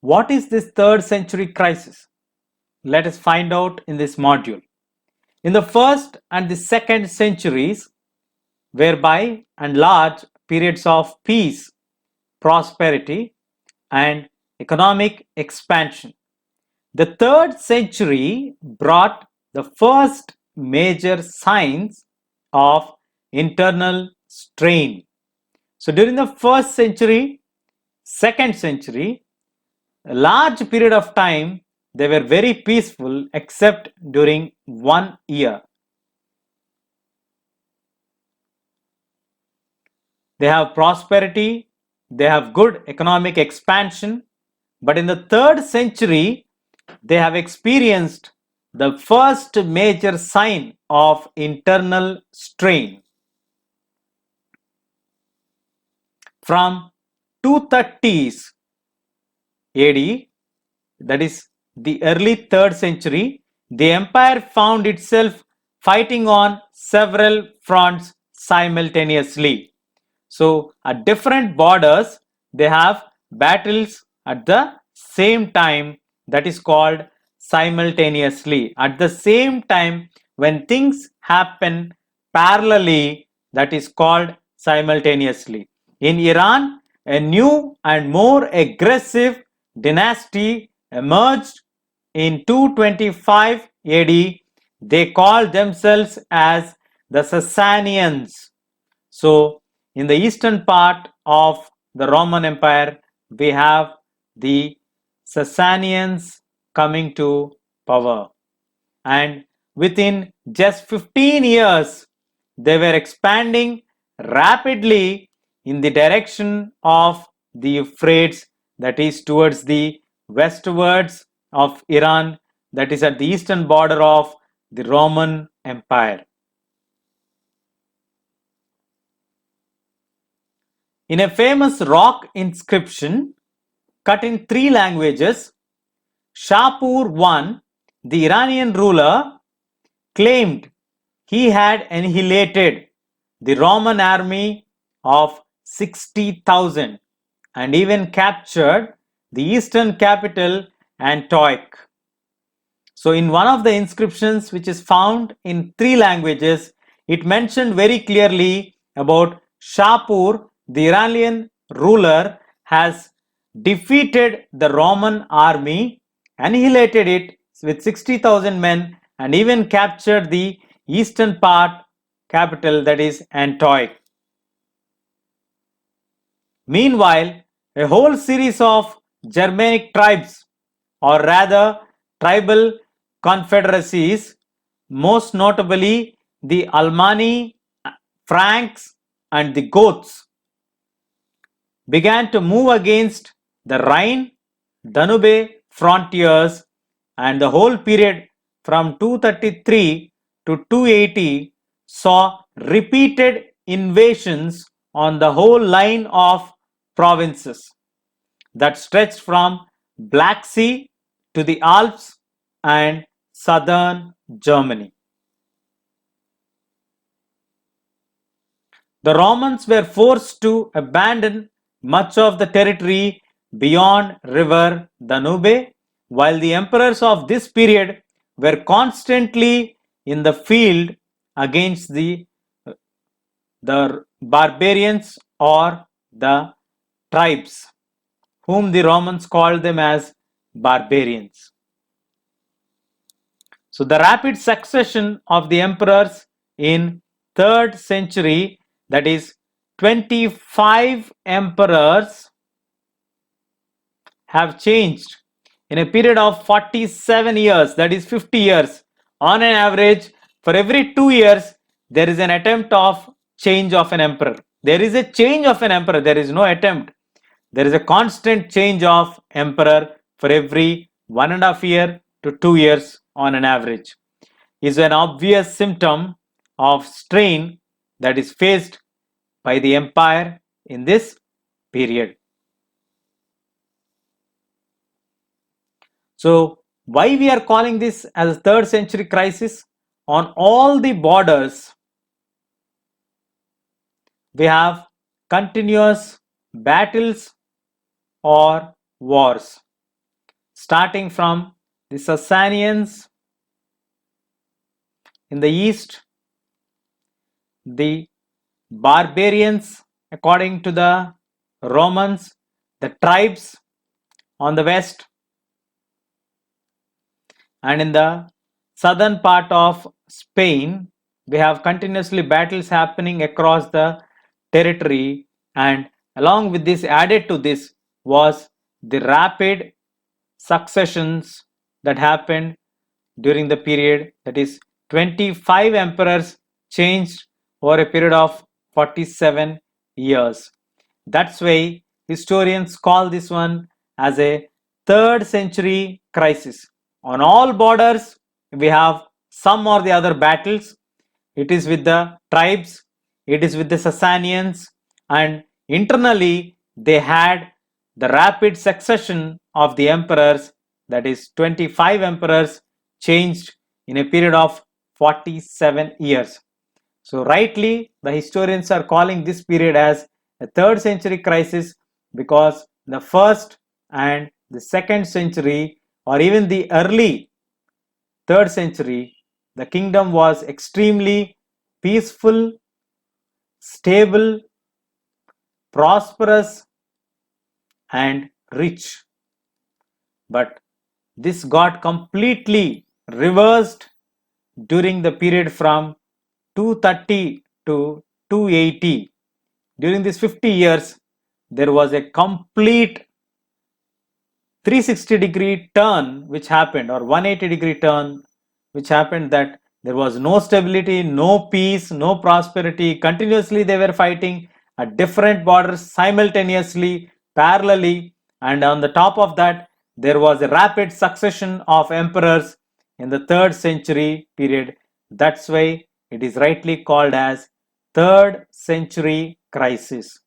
What is this third century crisis? Let us find out in this module. In the first and the second centuries, whereby and large periods of peace, prosperity, and economic expansion. The third century brought the first major signs of internal strain. So during the first century, second century, a large period of time they were very peaceful except during 1 year. They have prosperity, they have good economic expansion, but in the third century, they have experienced the first major sign of internal strain. From 230s AD, that is the early third century, the empire found itself fighting on several fronts simultaneously. So at different borders, they have battles at the same time, that is called simultaneously. At the same time, when things happen parallelly, that is called simultaneously. In Iran, a new and more aggressive dynasty emerged in 225 AD. They called themselves as the Sasanians. So in the eastern part of the Roman Empire, we have the Sasanians coming to power. And within just 15 years, they were expanding rapidly in the direction of the Euphrates, that is towards the westwards of Iran, that is at the eastern border of the Roman Empire. In a famous rock inscription cut in 3 languages, Shapur I, the Iranian ruler, claimed he had annihilated the Roman army of 60,000 and even captured the eastern capital Antioch. So in one of the inscriptions which is found in 3 languages, it mentioned very clearly about Shapur, the Iranian ruler, has defeated the Roman army, annihilated it with 60,000 men, and even captured the eastern part capital, that is Antioch. Meanwhile, a whole series of Germanic tribes, or rather tribal confederacies, most notably the Alemanni, Franks, and the Goths, began to move against the Rhine Danube frontiers, and the whole period from 233 to 280 saw repeated invasions on the whole line of provinces that stretched from Black Sea to the Alps and southern Germany. The Romans were forced to abandon much of the territory beyond river Danube, while the emperors of this period were constantly in the field against the barbarians or the tribes, whom the Romans called them as barbarians. So the rapid succession of the emperors in 3rd century, that is 25 emperors, have changed in a period of 47 years, that is 50 years. On an average, for every 2 years, there is an attempt of change of an emperor. There is a change of an emperor, there is no attempt. There is a constant change of emperor for every 1.5 year to 2 years on an average. Is an obvious symptom of strain that is faced by the empire in this period. So why we are calling this as a 3rd century crisis? On all the borders, we have continuous battles or wars. starting from the Sasanians in the east, the barbarians according to the Romans, the tribes on the west, and in the southern part of Spain, we have continuously battles happening across the territory, and along with this, added to this was the rapid successions that happened during the period, that is 25 emperors changed over a period of 47 years. That's why historians call this one as a third century crisis. On all borders, we have some or the other battles. It is with the tribes, it is with the Sasanians, and internally they had the rapid succession of the emperors, that is 25 emperors changed in a period of 47 years. So rightly, the historians are calling this period as a third century crisis, because the first and the second century, or even the early third century, the kingdom was extremely peaceful, stable, prosperous, and rich. But this got completely reversed during the period from 230 to 280. During these 50 years, there was a complete 360-degree turn which happened, or 180-degree turn which happened, that there was no stability, no peace, no prosperity. Continuously they were fighting at different borders simultaneously, parallelly, and on the top of that, there was a rapid succession of emperors in the third century period. That's why it is rightly called as third century crisis.